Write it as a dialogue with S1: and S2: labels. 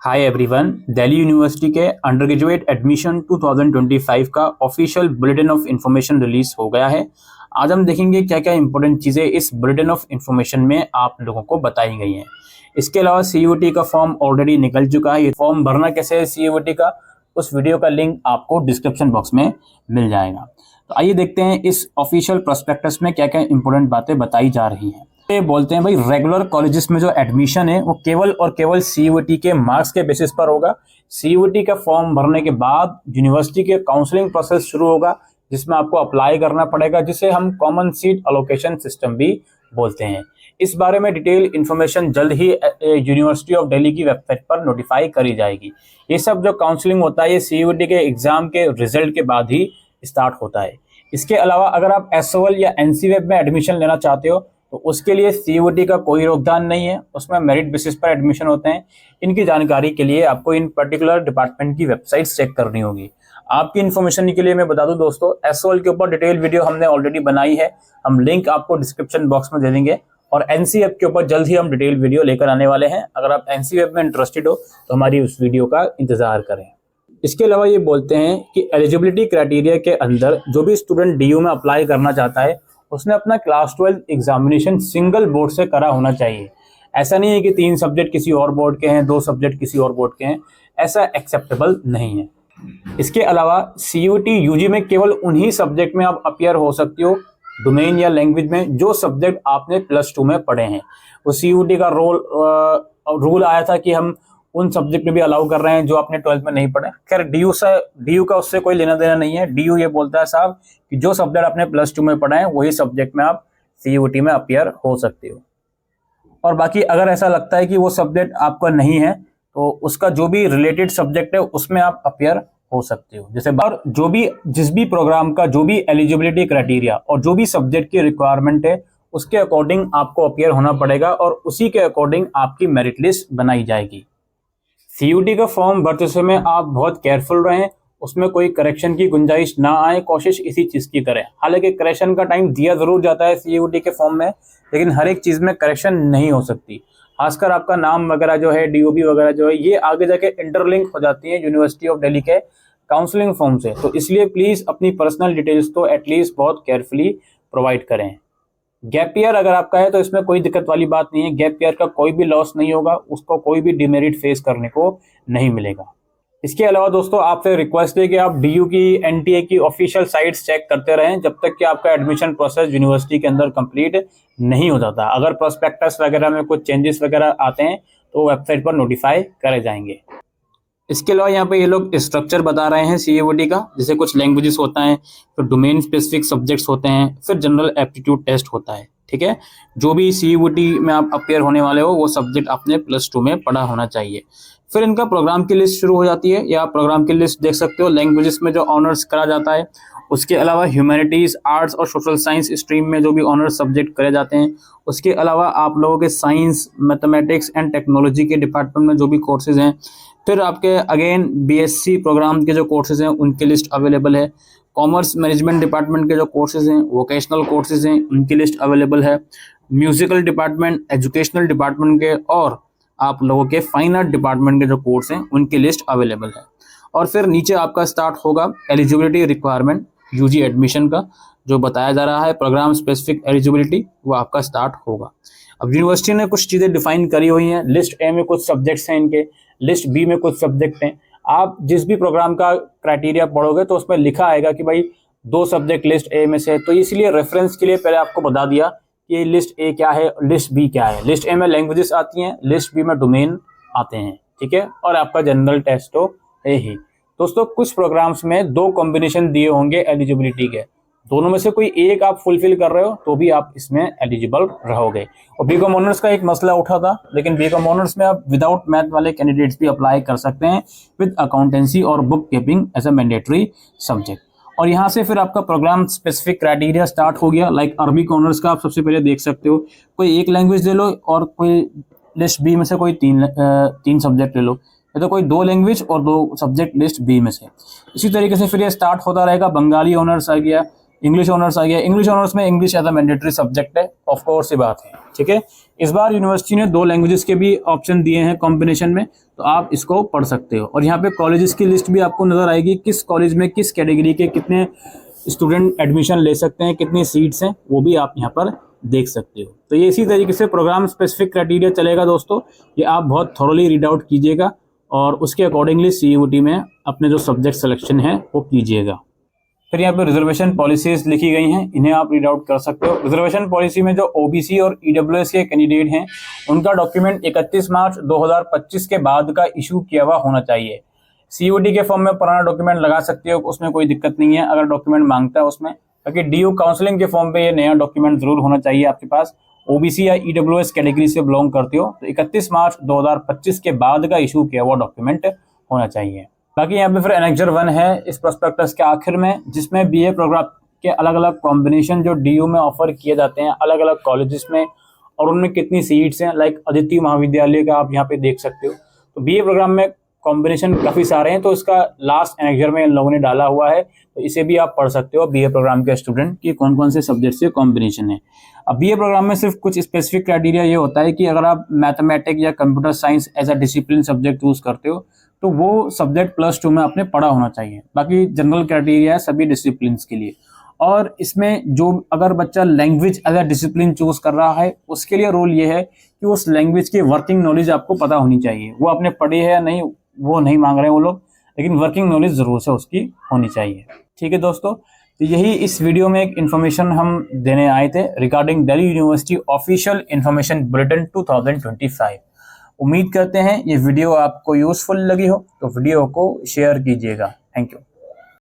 S1: Hi everyone, Delhi university के under graduate admission 2025 का official bulletin of information release हो गया है। आज हम देखेंगे क्या क्या इंपॉर्टेंट चीज़ें इस बुलेटिन ऑफ इंफॉर्मेशन में आप लोगों को बताई गई हैं। इसके अलावा सीयूटी का फॉर्म ऑलरेडी निकल चुका है। ये फॉर्म भरना कैसे है सीयूटी का, उस वीडियो का लिंक आपको डिस्क्रिप्शन बॉक्स में मिल जाएगा। तो आइए देखते हैं इस ऑफिशियल प्रोस्पेक्टस में क्या क्या इंपॉर्टेंट बातें बताई जा रही हैं। ये बोलते हैं भाई, रेगुलर कॉलेजेस में जो एडमिशन है वो केवल और केवल सीयूटी के मार्क्स के बेसिस पर होगा। सीयूटी का फॉर्म भरने के बाद यूनिवर्सिटी के काउंसलिंग प्रोसेस शुरू होगा, जिसमें आपको अप्लाई करना पड़ेगा, जिसे हम कॉमन सीट अलोकेशन सिस्टम भी बोलते हैं। इस बारे में डिटेल इन्फॉर्मेशन जल्द ही यूनिवर्सिटी ऑफ दिल्ली की वेबसाइट पर नोटिफाई करी जाएगी। ये सब जो काउंसलिंग होता है ये सीयूटी के एग्जाम के रिजल्ट के बाद ही स्टार्ट होता है। इसके अलावा अगर आप एसओएल या एनसीवेब में एडमिशन लेना चाहते हो तो उसके लिए सीयूटी का कोई योगदान नहीं है, उसमें मेरिट बेसिस पर एडमिशन होते हैं। इनकी जानकारी के लिए आपको इन पर्टिकुलर डिपार्टमेंट की वेबसाइट चेक करनी होगी। आपकी इन्फॉर्मेशन के लिए मैं बता दूं दोस्तों, एसओएल के ऊपर डिटेल वीडियो हमने ऑलरेडी बनाई है, हम लिंक आपको डिस्क्रिप्शन बॉक्स में दे देंगे। और एनसीवेब के ऊपर जल्द ही हम डिटेल वीडियो लेकर आने वाले हैं। अगर आप एनसीवेब में इंटरेस्टेड हो तो हमारी उस वीडियो का इंतजार करें। इसके अलावा ये बोलते हैं कि एलिजिबिलिटी क्राइटेरिया के अंदर जो भी स्टूडेंट डीयू में अप्लाई करना चाहता है उसने अपना क्लास 12 एग्जामिनेशन सिंगल बोर्ड से करा होना चाहिए। ऐसा नहीं है कि 3 सब्जेक्ट किसी और बोर्ड के हैं, 2 सब्जेक्ट किसी और बोर्ड के हैं, ऐसा एक्सेप्टेबल नहीं है। इसके अलावा सीयूटी यूजी में केवल उन्हीं सब्जेक्ट में आप अपियर हो सकती हो, डोमेन या लैंग्वेज में, जो सब्जेक्ट आपने +2 में पढ़े हैं। वो सीयूटी का रूल आया था कि हम उन सब्जेक्ट में भी अलाउ कर रहे हैं जो आपने 12th में नहीं पढ़े। खैर डीयू का उससे कोई लेना देना नहीं है। डीयू ये बोलता है साहब कि जो सब्जेक्ट आपने +2 में पढ़ा है वही सब्जेक्ट में आप सीयूटी में अपियर हो सकते हो। और बाकी अगर ऐसा लगता है कि वो सब्जेक्ट आपका नहीं है तो उसका जो भी रिलेटेड सब्जेक्ट है उसमें आप अपियर हो सकते हो। जैसे और जिस भी प्रोग्राम का जो भी एलिजिबिलिटी क्राइटेरिया और जो भी सब्जेक्ट की रिक्वायरमेंट है उसके अकॉर्डिंग आपको अपियर होना पड़ेगा और उसी के अकॉर्डिंग आपकी मेरिट लिस्ट बनाई जाएगी। सीयूटी का फॉर्म भरते समय आप बहुत केयरफुल रहें, उसमें कोई करेक्शन की गुंजाइश ना आए, कोशिश इसी चीज़ की करें। हालांकि करेक्शन का टाइम दिया ज़रूर जाता है सीयूटी के फॉर्म में, लेकिन हर एक चीज़ में करेक्शन नहीं हो सकती। खासकर आपका नाम वगैरह जो है, डीओबी वगैरह जो है, ये आगे जाके इंटरलिंक हो जाती है यूनिवर्सिटी ऑफ दिल्ली के काउंसलिंग फॉर्म से। तो इसलिए प्लीज़ अपनी पर्सनल डिटेल्स तो एटलीस्ट बहुत केयरफुली प्रोवाइड करें। गैप ईयर अगर आपका है तो इसमें कोई दिक्कत वाली बात नहीं है। गैप ईयर का कोई भी लॉस नहीं होगा, उसको कोई भी डिमेरिट फेस करने को नहीं मिलेगा। इसके अलावा दोस्तों आपसे रिक्वेस्ट है कि आप डीयू की, एनटीए की ऑफिशियल साइट्स चेक करते रहें जब तक कि आपका एडमिशन प्रोसेस यूनिवर्सिटी के अंदर कंप्लीट नहीं हो जाता। अगर प्रोस्पेक्टस वगैरह में कुछ चेंजेस वगैरह आते हैं तो वेबसाइट पर नोटिफाई करे जाएंगे। इसके अलावा यहाँ पे ये लोग स्ट्रक्चर बता रहे हैं सीयूटी का, जैसे कुछ लैंग्वेजेस होता है, फिर डोमेन स्पेसिफिक सब्जेक्ट्स होते हैं, फिर जनरल एप्टीट्यूड टेस्ट होता है। ठीक है, जो भी सीयूटी में आप अपेयर होने वाले हो वो सब्जेक्ट आपने +2 में पढ़ा होना चाहिए। फिर इनका प्रोग्राम की लिस्ट शुरू हो जाती है, या प्रोग्राम की लिस्ट देख सकते हो। लैंग्वेजेस में जो ऑनर्स करा जाता है, उसके अलावा ह्यूमैनिटीज, आर्ट्स और सोशल साइंस स्ट्रीम में जो भी ऑनर्स सब्जेक्ट करे जाते हैं, उसके अलावा आप लोगों के साइंस, मैथमेटिक्स एंड टेक्नोलॉजी के डिपार्टमेंट में जो भी कोर्सेज हैं, फिर आपके अगेन बीएससी प्रोग्राम के जो कोर्सेज हैं उनकी लिस्ट अवेलेबल है। कॉमर्स मैनेजमेंट डिपार्टमेंट के जो कोर्सेज हैं, वोकेशनल कोर्सेज हैं, उनकी लिस्ट अवेलेबल है। म्यूजिकल डिपार्टमेंट, एजुकेशनल डिपार्टमेंट के और आप लोगों के फाइन आर्ट डिपार्टमेंट के जो कोर्स हैं उनकी लिस्ट अवेलेबल है। और फिर नीचे आपका स्टार्ट होगा एलिजिबिलिटी रिक्वायरमेंट यूजी एडमिशन का, जो बताया जा रहा है प्रोग्राम स्पेसिफिक एलिजिबिलिटी, वो आपका स्टार्ट होगा। अब यूनिवर्सिटी ने कुछ चीज़ें डिफाइन करी हुई हैं। लिस्ट ए में कुछ सब्जेक्ट्स हैं इनके, लिस्ट बी में कुछ सब्जेक्ट हैं। आप जिस भी प्रोग्राम का क्राइटेरिया पढ़ोगे तो उसमें लिखा आएगा कि भाई 2 सब्जेक्ट लिस्ट ए में से, तो इसलिए रेफरेंस के लिए पहले आपको बता दिया कि लिस्ट ए क्या है, लिस्ट बी क्या है। लिस्ट ए में लैंग्वेजेस आती हैं, लिस्ट बी में डोमेन आते हैं। ठीक है, और आपका जनरल टेस्ट तो है ही। दोस्तों कुछ प्रोग्राम्स में 2 कॉम्बिनेशन दिए होंगे एलिजिबिलिटी के, दोनों में से कोई एक आप फुलफिल कर रहे हो तो भी आप इसमें एलिजिबल रहोगे। और बीकॉम ऑनर्स का एक मसला उठा था, लेकिन बीकॉम ऑनर्स में आप विदाउट मैथ वाले कैंडिडेट्स भी अप्लाई कर सकते हैं विद अकाउंटेंसी और book keeping as a mandatory subject. और यहाँ से फिर आपका प्रोग्राम स्पेसिफिक क्राइटेरिया स्टार्ट हो गया। लाइक अरबिक ऑनर्स का आप सबसे पहले देख सकते हो, कोई एक लैंग्वेज ले लो और कोई लिस्ट बी में से कोई तीन सब्जेक्ट ले लो, या तो कोई 2 लैंग्वेज और 2 सब्जेक्ट लिस्ट बी में से। इसी तरीके से फिर ये स्टार्ट होता रहेगा। बंगाली ऑनर्स आ गया, इंग्लिश ऑनर्स आ गया। इंग्लिश ऑनर्स में English as a mandatory subject है, ऑफ कोर्स ये बात है, ठीक है। इस बार यूनिवर्सिटी ने 2 लैंग्वेजेस के भी ऑप्शन दिए हैं कॉम्बिनेशन में, तो आप इसको पढ़ सकते हो। और यहाँ पे कॉलेजेस की लिस्ट भी आपको नजर आएगी, किस कॉलेज में किस कैटेगरी के कितने स्टूडेंट एडमिशन ले सकते हैं, कितनी सीट्स हैं, वो भी आप यहाँ पर देख सकते हो। तो ये इसी तरीके से प्रोग्राम स्पेसिफिक क्राइटेरिया चलेगा दोस्तों, ये आप बहुत थॉरली रीड आउट कीजिएगा और उसके अकॉर्डिंगली CUET में अपने जो सब्जेक्ट सिलेक्शन है वो कीजिएगा। फिर यहाँ पे रिजर्वेशन पॉलिसीज लिखी गई हैं, इन्हें आप रीड आउट कर सकते हो। रिजर्वेशन पॉलिसी में जो OBC और EWS के कैंडिडेट हैं उनका डॉक्यूमेंट 31 मार्च 2025 के बाद का इशू किया हुआ होना चाहिए। CUET के फॉर्म में पुराना डॉक्यूमेंट लगा सकते हो, उसमें कोई दिक्कत नहीं है अगर डॉक्यूमेंट मांगता है उसमें, ताकि DU काउंसलिंग के फॉर्म पे ये नया डॉक्यूमेंट जरूर होना चाहिए आपके पास। OBC या EWS कैटेगरी से बिलोंग करते हो तो 31 मार्च 2025 के बाद का इशू किया हुआ डॉक्यूमेंट होना चाहिए। बाकी यहाँ पे फिर एनेक्जर 1 है इस प्रोस्पेक्टस के आखिर में, जिसमें BA प्रोग्राम के अलग अलग कॉम्बिनेशन जो DU में ऑफर किए जाते हैं अलग अलग कॉलेजेस में, और उनमें कितनी सीट्स हैं। लाइक अदिति महाविद्यालय का आप यहाँ पे देख सकते हो। तो BA प्रोग्राम में कॉम्बिनेशन काफ़ी सारे हैं, तो इसका लास्ट एनेक्जर में इन लोगों ने डाला हुआ है, तो इसे भी आप पढ़ सकते हो BA प्रोग्राम के स्टूडेंट की कौन कौन से सब्जेक्ट से कॉम्बिनेशन है। अब BA प्रोग्राम में सिर्फ कुछ स्पेसिफिक क्राइटेरिया ये होता है कि अगर आप मैथमेटिक्स या computer science as a discipline subject choose करते हो तो वो सब्जेक्ट +2 में आपने पढ़ा होना चाहिए। बाकी जनरल क्राइटेरिया है सभी डिसिप्लिन के लिए। और इसमें जो अगर बच्चा language as a discipline choose कर रहा है उसके लिए रूल ये है कि उस लैंग्वेज की वर्किंग नॉलेज आपको पता होनी चाहिए। वो आपने पढ़ी है या नहीं वो नहीं मांग रहे हैं वो लोग, लेकिन वर्किंग नॉलेज जरूर से उसकी होनी चाहिए। ठीक है दोस्तों, तो यही इस वीडियो में एक इन्फॉर्मेशन हम देने आए थे regarding Delhi university official information bulletin 2025। उम्मीद करते हैं ये वीडियो आपको यूजफुल लगी हो, तो वीडियो को शेयर कीजिएगा। Thank you.